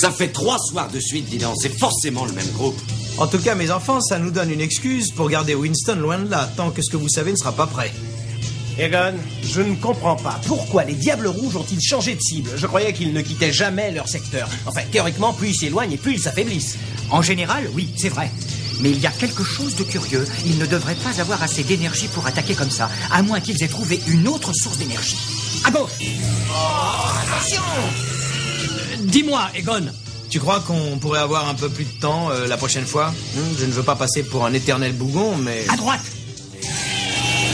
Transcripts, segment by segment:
Ça fait 3 soirs de suite, dis donc. C'est forcément le même groupe. En tout cas, mes enfants, ça nous donne une excuse pour garder Winston loin de là, tant que ce que vous savez ne sera pas prêt. Egon, je ne comprends pas. Pourquoi les Diables Rouges ont-ils changé de cible? Je croyais qu'ils ne quittaient jamais leur secteur. Enfin, théoriquement, plus ils s'éloignent et plus ils s'affaiblissent. En général, oui, c'est vrai. Mais il y a quelque chose de curieux. Ils ne devraient pas avoir assez d'énergie pour attaquer comme ça, à moins qu'ils aient trouvé une autre source d'énergie. À gauche! Attention! Dis-moi, Egon. Tu crois qu'on pourrait avoir un peu plus de temps la prochaine fois? Je ne veux pas passer pour un éternel bougon, mais... À droite!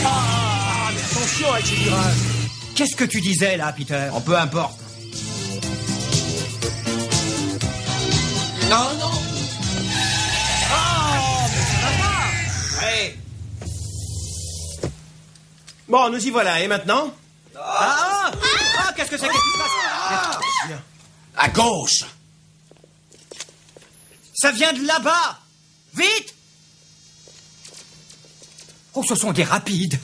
Ah, mais attention avec ces virages. Qu'est-ce que tu disais, là, Peter? Oh, peu importe. Non, non. Hey. Bon, nous y voilà. Et maintenant? Qu'est-ce que c'est? Qu'est-ce qui se passe? À gauche. Ça vient de là-bas! Vite! Oh, ce sont des rapides.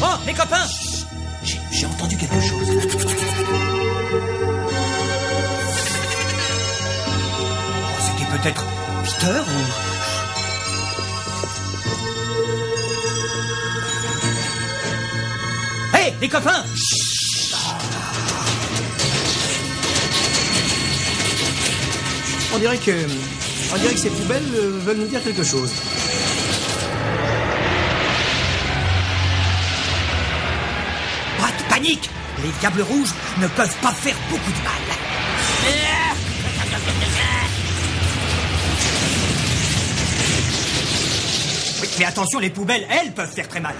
Oh, les copains! J'ai entendu quelque chose. Oh, c'était peut-être Peter ou... Hé, les copains! On dirait que ces poubelles veulent nous dire quelque chose. Pas de panique! Les Diables Rouges ne peuvent pas faire beaucoup de mal. Oui, mais attention, les poubelles, elles, peuvent faire très mal.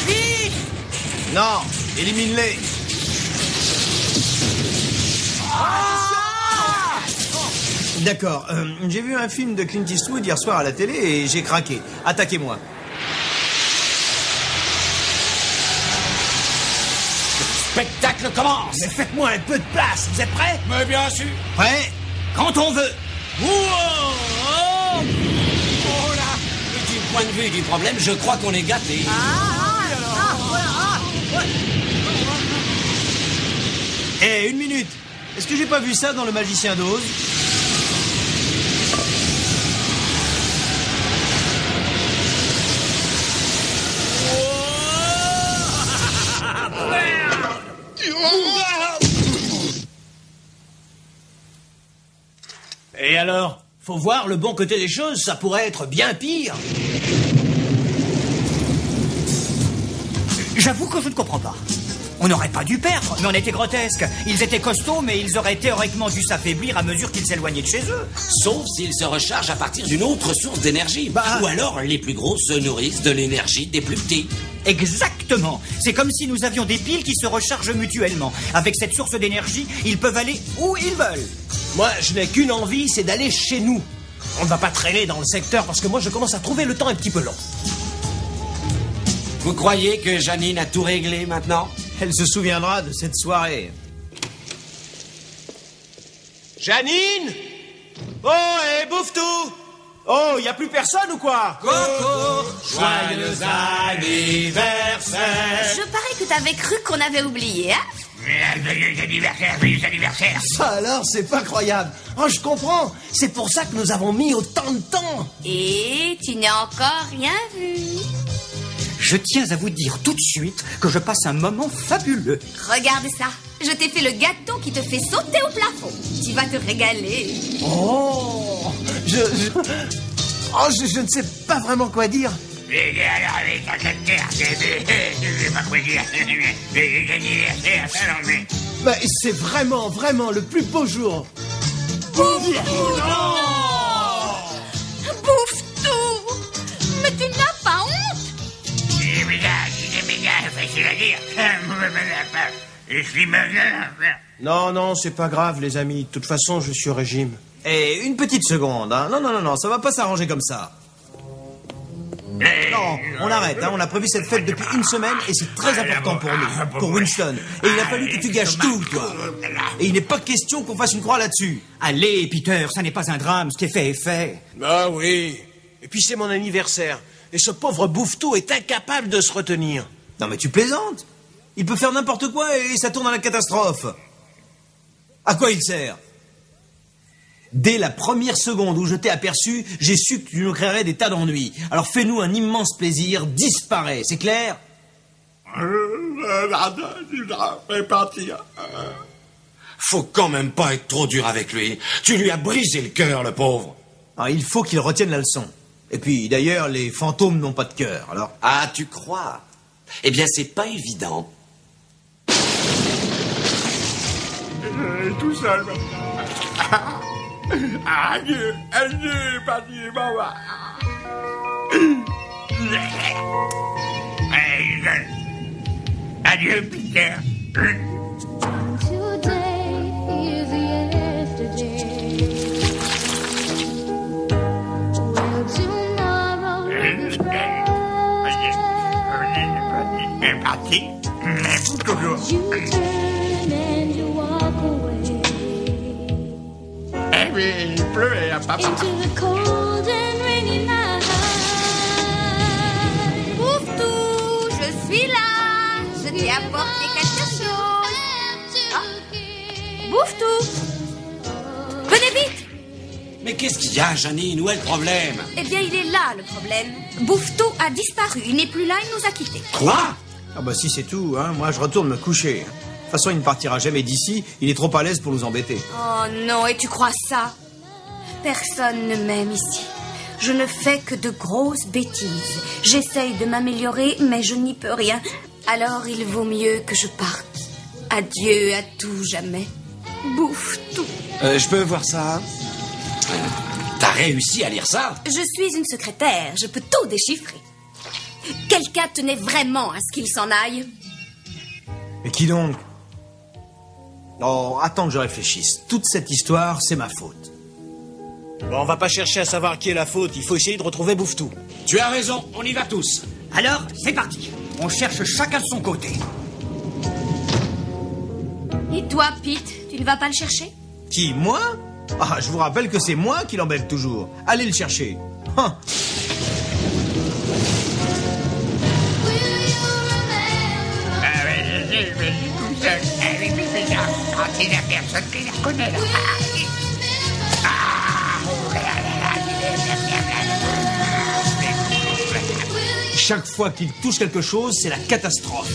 Vite! Non, élimine-les. D'accord, j'ai vu un film de Clint Eastwood hier soir à la télé et j'ai craqué. Attaquez-moi. Spectacle commence. Mais faites-moi un peu de place. Vous êtes prêts? Mais bien sûr. Prêt? Quand on veut. Oh là. Et du point de vue du problème, je crois qu'on est gâtés. Eh, une minute. Est-ce que j'ai pas vu ça dans Le Magicien d'Oz? Et alors? Faut voir le bon côté des choses, ça pourrait être bien pire. J'avoue que je ne comprends pas. On n'aurait pas dû perdre, mais on était grotesques. Ils étaient costauds, mais ils auraient théoriquement dû s'affaiblir à mesure qu'ils s'éloignaient de chez eux. Sauf s'ils se rechargent à partir d'une autre source d'énergie. Ou alors, les plus gros se nourrissent de l'énergie des plus petits. Exactement. C'est comme si nous avions des piles qui se rechargent mutuellement. Avec cette source d'énergie, ils peuvent aller où ils veulent. Moi, je n'ai qu'une envie, c'est d'aller chez nous. On ne va pas traîner dans le secteur parce que moi, je commence à trouver le temps un petit peu long. Vous croyez que Janine a tout réglé maintenant? Elle se souviendra de cette soirée. Janine? Oh, et bouffe tout! Oh, y a plus personne ou quoi? Coco! Joyeux anniversaire! Je parie que t'avais cru qu'on avait oublié, hein? Joyeux anniversaire. Ça alors, c'est pas croyable. Oh, je comprends. C'est pour ça que nous avons mis autant de temps. Et tu n'as encore rien vu. Je tiens à vous dire tout de suite que je passe un moment fabuleux. Regarde ça. Je t'ai fait le gâteau qui te fait sauter au plafond. Tu vas te régaler. Oh, je ne sais pas vraiment quoi dire. Mais c'est vraiment, vraiment le plus beau jour. Bouffe tout. Mais tu n'as pas honte. Non, c'est pas grave, les amis. De toute façon, je suis au régime. Eh, une petite seconde, hein. Non, ça va pas s'arranger comme ça. Non, on arrête, hein. On a prévu cette fête depuis une semaine et c'est très important pour nous, pour Winston. Et il a fallu que tu gâches tout, toi. Et il n'est pas question qu'on fasse une croix là-dessus. Allez, Peter, ça n'est pas un drame, ce qui est fait est fait. Ah oui. Et puis c'est mon anniversaire. Et ce pauvre Bouvetou est incapable de se retenir. Non mais tu plaisantes. Il peut faire n'importe quoi et ça tourne à la catastrophe. À quoi il sert? Dès la première seconde où je t'ai aperçu, j'ai su que tu nous créerais des tas d'ennuis. Alors fais-nous un immense plaisir, disparais, c'est clair? Faut quand même pas être trop dur avec lui. Tu lui as brisé le cœur, le pauvre. Alors, il faut qu'il retienne la leçon. Et puis, d'ailleurs, les fantômes n'ont pas de cœur, alors... Ah, tu crois? Eh bien, c'est pas évident. Tout seul. Adieu, papi, maman. Adieu, Peter. Today is yesterday. Will tomorrow is Parti. Toujours. You turn and you walk away Eh oui, il pleut et à papa. into the cold and rainy night. Bouvetou, je suis là. Je t'ai apporté quelque chose. Ah. Bouvetou, venez vite. Mais qu'est-ce qu'il y a, Janine? Où est le problème? Eh bien, il est là, le problème. Bouvetou a disparu. Il n'est plus là, il nous a quittés. Quoi? Ah bah si c'est tout, hein, moi je retourne me coucher. De toute façon, il ne partira jamais d'ici, il est trop à l'aise pour nous embêter. Oh non, et tu crois ça? Personne ne m'aime ici. Je ne fais que de grosses bêtises. J'essaye de m'améliorer, mais je n'y peux rien. Alors il vaut mieux que je parte. Adieu à tout jamais. Bouvetou. Je peux voir ça? T'as réussi à lire ça? Je suis une secrétaire, je peux tout déchiffrer. Quelqu'un tenait vraiment à ce qu'il s'en aille? Mais qui donc? Oh, attends que je réfléchisse. Toute cette histoire, c'est ma faute. Bon, on va pas chercher à savoir qui est la faute. Il faut essayer de retrouver Bouvetou. Tu as raison, on y va tous. Alors, c'est parti. On cherche chacun de son côté. Et toi, Pete, tu ne vas pas le chercher? Qui, moi? Ah, je vous rappelle que c'est moi qui l'embête toujours. Allez le chercher. Hein. Tout seul. Quand il n'y a personne qui la connaît là. Chaque fois qu'il touche quelque chose, c'est la catastrophe.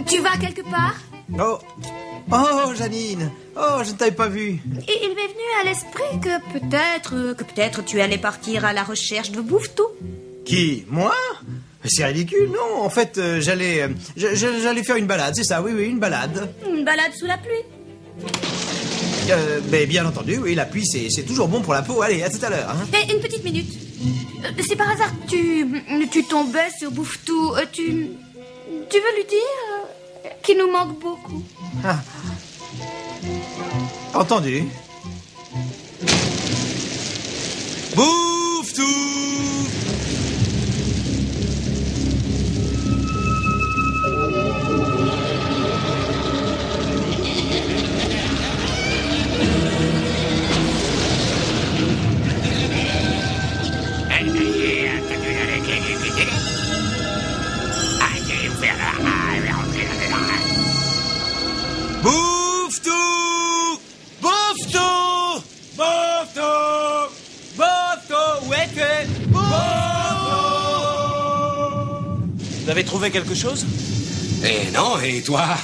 Tu vas quelque part? Oh, Janine. Oh, je ne t'avais pas vue. Et il m'est venu à l'esprit que peut-être tu allais partir à la recherche de Bouvetou. Qui? Moi? C'est ridicule, non. En fait, j'allais faire une balade, c'est ça, oui, une balade. Une balade sous la pluie. Mais bien entendu, oui, la pluie, c'est toujours bon pour la peau. Allez, à tout à l'heure. Hein. Et une petite minute. Si par hasard tu tombais sur Bouvetou, tu veux lui dire qu'il nous manque beaucoup? Ah. Entendu. Bouvetou! Bouvetou! Bouvetou! Bouvetou! Bouvetou! Où es-tu? Bouvetou! Vous avez trouvé quelque chose? Eh non, et toi?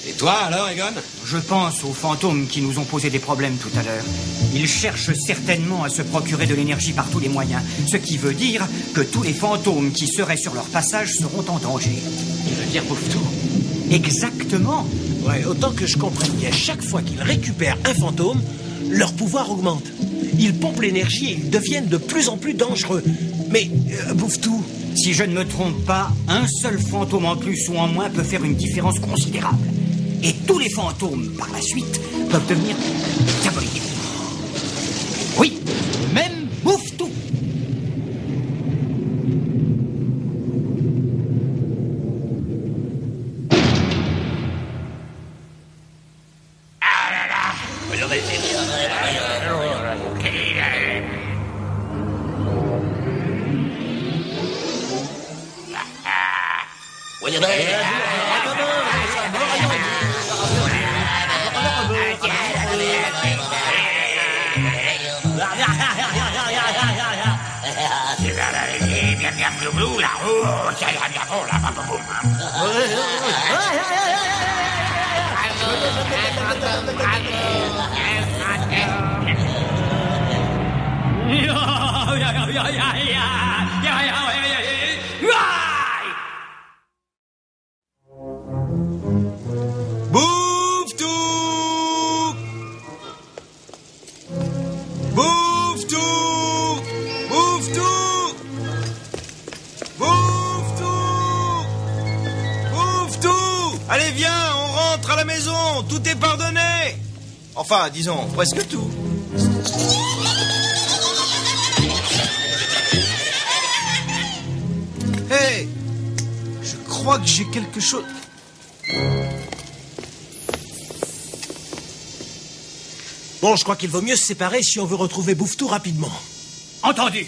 Et toi, alors, Egon? Je pense aux fantômes qui nous ont posé des problèmes tout à l'heure. Ils cherchent certainement à se procurer de l'énergie par tous les moyens. Ce qui veut dire que tous les fantômes qui seraient sur leur passage seront en danger. Tu veux dire Bouffe-Tout? Exactement. Ouais, autant que je comprenne bien, chaque fois qu'ils récupèrent un fantôme, leur pouvoir augmente. Ils pompent l'énergie et ils deviennent de plus en plus dangereux. Mais, Bouffe-Tout, Si je ne me trompe pas, un seul fantôme en plus ou en moins peut faire une différence considérable. Et tous les fantômes, par la suite, peuvent devenir diaboliques. Oui, même Bouffe-Tout. Allez, viens, on rentre à la maison, tout est pardonné. Enfin, disons, presque tout. Hé, je crois que j'ai quelque chose... bon, je crois qu'il vaut mieux se séparer si on veut retrouver Bouffe-Tout rapidement. Entendu.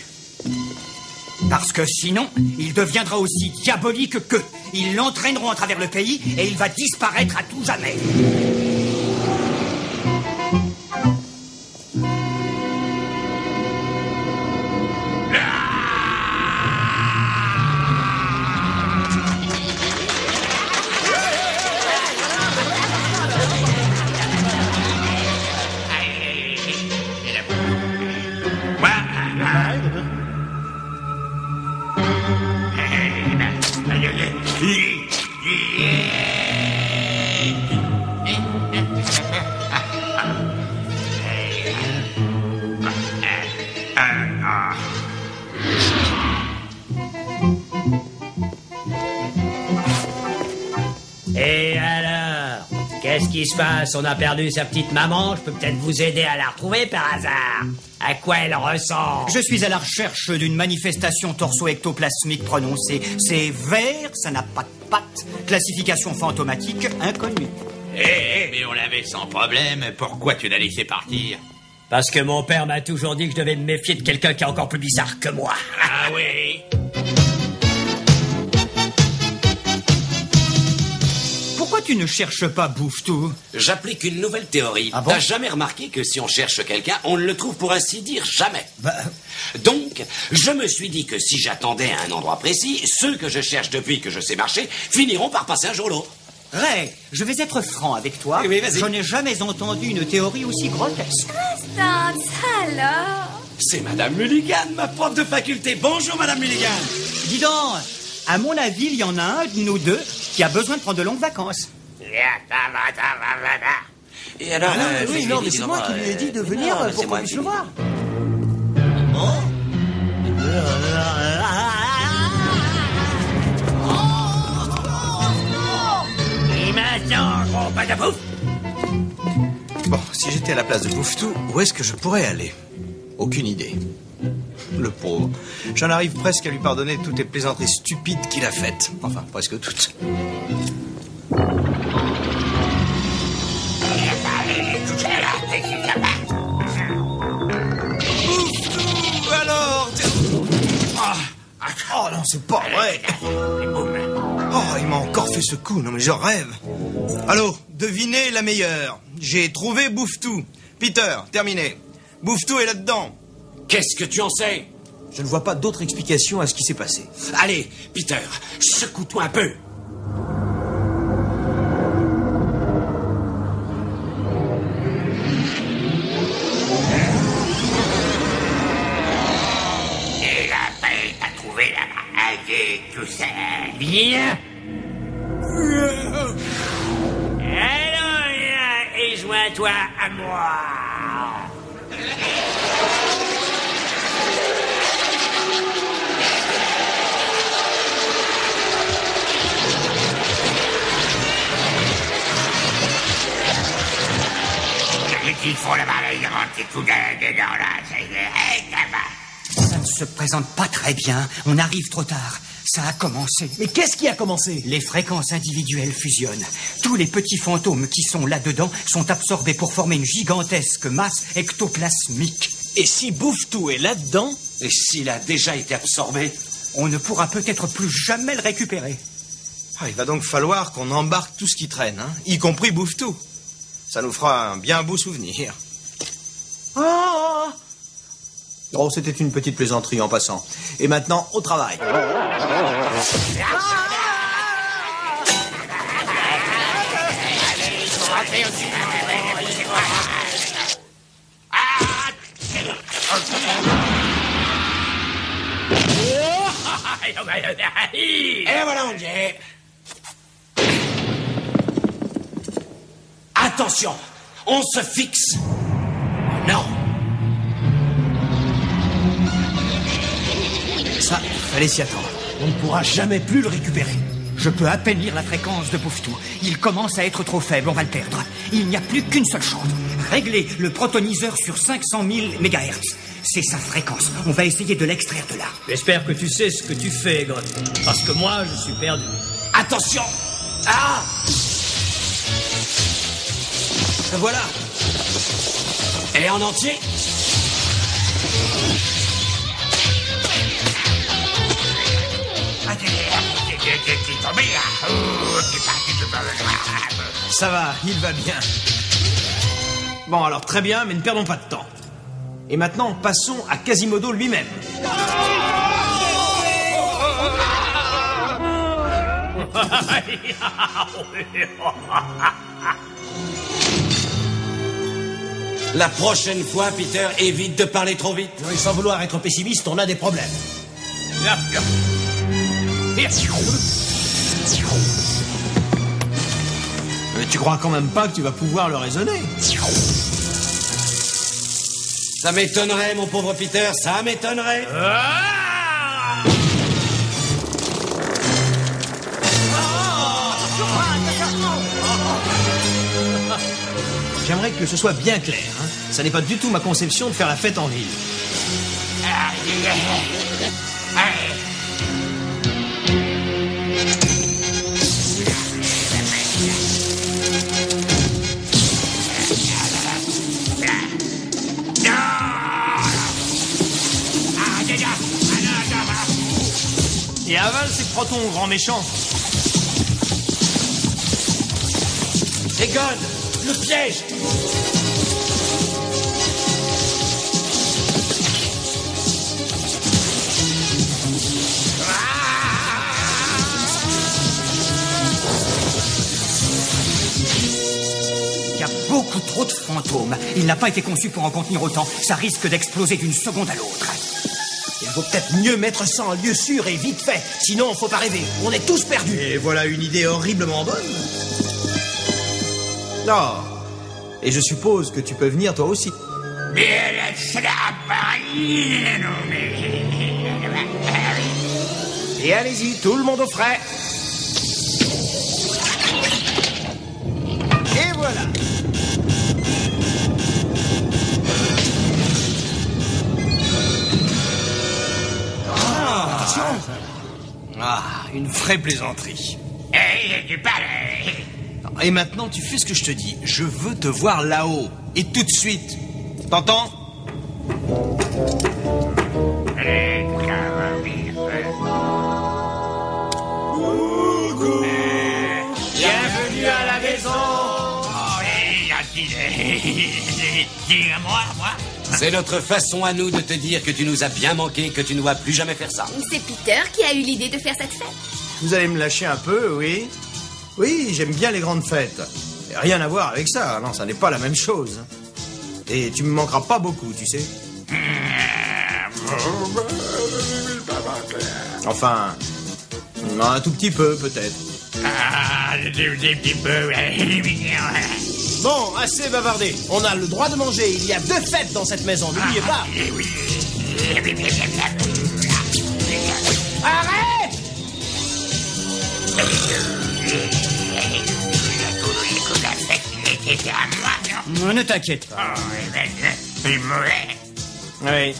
Parce que sinon, il deviendra aussi diabolique qu'eux. Ils l'entraîneront à travers le pays et il va disparaître à tout jamais. Et alors? Qu'est-ce qui se passe? On a perdu sa petite maman. Je peux peut-être vous aider à la retrouver par hasard. À quoi elle ressemble? Je suis à la recherche d'une manifestation torso-ectoplasmique prononcée. C'est vert, ça n'a pas de pattes. Classification fantomatique inconnue. Mais on l'avait sans problème. Pourquoi tu l'as laissé partir? Parce que mon père m'a toujours dit que je devais me méfier de quelqu'un qui est encore plus bizarre que moi. Ah oui? Pourquoi tu ne cherches pas Bouffe-Tout? J'applique une nouvelle théorie. Ah bon? T'as jamais remarqué que si on cherche quelqu'un, on ne le trouve pour ainsi dire jamais. Donc, je me suis dit que si j'attendais à un endroit précis, ceux que je cherche depuis que je sais marcher finiront par passer un jour ou l'autre. Ray, je vais être franc avec toi. Oui, vas-y. Je n'ai jamais entendu une théorie aussi grotesque. Constance, alors? C'est Madame Mulligan, ma prof de faculté. Bonjour, Madame Mulligan. Dis donc, à mon avis, il y en a un de nous deux qui a besoin de prendre de longues vacances. Et alors, oui, non, mais c'est moi qui lui ai dit de venir pour qu'on puisse le voir. Et maintenant, gros pas de bouffe. Bon, si j'étais à la place de Bouffe-Tout, où est-ce que je pourrais aller? Aucune idée. Le pauvre. J'en arrive presque à lui pardonner toutes les plaisanteries stupides qu'il a faites. Enfin, presque toutes. Bouffe-Tout, alors Oh non, c'est pas vrai. Oh, il m'a encore fait ce coup. Non, mais je rêve. Allô, devinez la meilleure. J'ai trouvé Bouffe-Tout. Peter, terminé. Bouffe-Tout est là-dedans. Qu'est-ce que tu en sais? Je ne vois pas d'autre explication à ce qui s'est passé. Allez, Peter, secoue-toi un peu. Viens. Allons, viens et joins-toi à moi. Ils font là-bas, ils rentrent les coups dedans, là. Ça ne se présente pas très bien. On arrive trop tard. Ça a commencé. Mais qu'est-ce qui a commencé? Les fréquences individuelles fusionnent. Tous les petits fantômes qui sont là-dedans sont absorbés pour former une gigantesque masse ectoplasmique. Et si Bouffe-Tout est là-dedans? Et s'il a déjà été absorbé? On ne pourra peut-être plus jamais le récupérer. Ah, il va donc falloir qu'on embarque tout ce qui traîne, hein, y compris Bouffe-Tout. Ça nous fera un bien beau souvenir. Oh, c'était une petite plaisanterie en passant. Et maintenant, au travail. Et voilà, on y est. Attention, on se fixe. Non. Ça, il fallait s'y attendre. On ne pourra jamais plus le récupérer. Je peux à peine lire la fréquence de Bouffe-Tout. Il commence à être trop faible, on va le perdre. Il n'y a plus qu'une seule chance. Régler le protoniseur sur 500 000 MHz. C'est sa fréquence. On va essayer de l'extraire de là. J'espère que tu sais ce que tu fais, Grotto. Parce que moi, je suis perdu. Attention. Ah! Voilà. Elle est en entier. T'es tombé, là. Oh, t'es parti de Ça va, il va bien. Bon, alors très bien, mais ne perdons pas de temps. Et maintenant, passons à Quasimodo lui-même. La prochaine fois, Peter, évite de parler trop vite. Et sans vouloir être pessimiste, on a des problèmes. Mais tu crois quand même pas que tu vas pouvoir le raisonner? Ça m'étonnerait, mon pauvre Peter, ça m'étonnerait. J'aimerais que ce soit bien clair. Hein. Ça n'est pas du tout ma conception de faire la fête en ville. Et avale ces protons, grand méchant. Egon, le piège. Il y a beaucoup trop de fantômes. Il n'a pas été conçu pour en contenir autant. Ça risque d'exploser d'une seconde à l'autre. Il vaut peut-être mieux mettre ça en lieu sûr et vite fait. Sinon, faut pas rêver. On est tous perdus. Et voilà une idée horriblement bonne. Non. Et je suppose que tu peux venir toi aussi. Et allez-y, tout le monde au frais. Et voilà. Ah, une vraie plaisanterie. Et maintenant, tu fais ce que je te dis. Je veux te voir là-haut. Et tout de suite. T'entends? Bienvenue à la maison. Dis-moi, moi. C'est notre façon à nous de te dire que tu nous as bien manqué, que tu ne vas plus jamais faire ça. C'est Peter qui a eu l'idée de faire cette fête. Vous allez me lâcher un peu, oui? Oui, j'aime bien les grandes fêtes. Et rien à voir avec ça. Non, ça n'est pas la même chose. Et tu me manqueras pas beaucoup, tu sais. Enfin, Un tout petit peu, peut-être. Ah, des petits peu. Bon, assez bavardé. On a le droit de manger. Il y a 2 fêtes dans cette maison, n'oubliez pas. Arrête! Ne t'inquiète pas. Oui.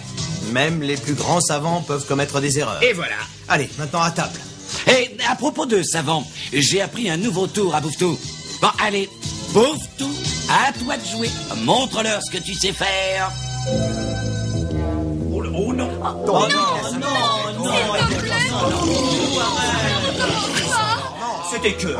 Même les plus grands savants peuvent commettre des erreurs. Et voilà. Allez, maintenant à table. Et à propos de savant, j'ai appris un nouveau tour à Bouffe-Tout. Bon, allez, Bouffe-Tout, à toi de jouer. Montre-leur ce que tu sais faire. Oh non. Oh, C'était que.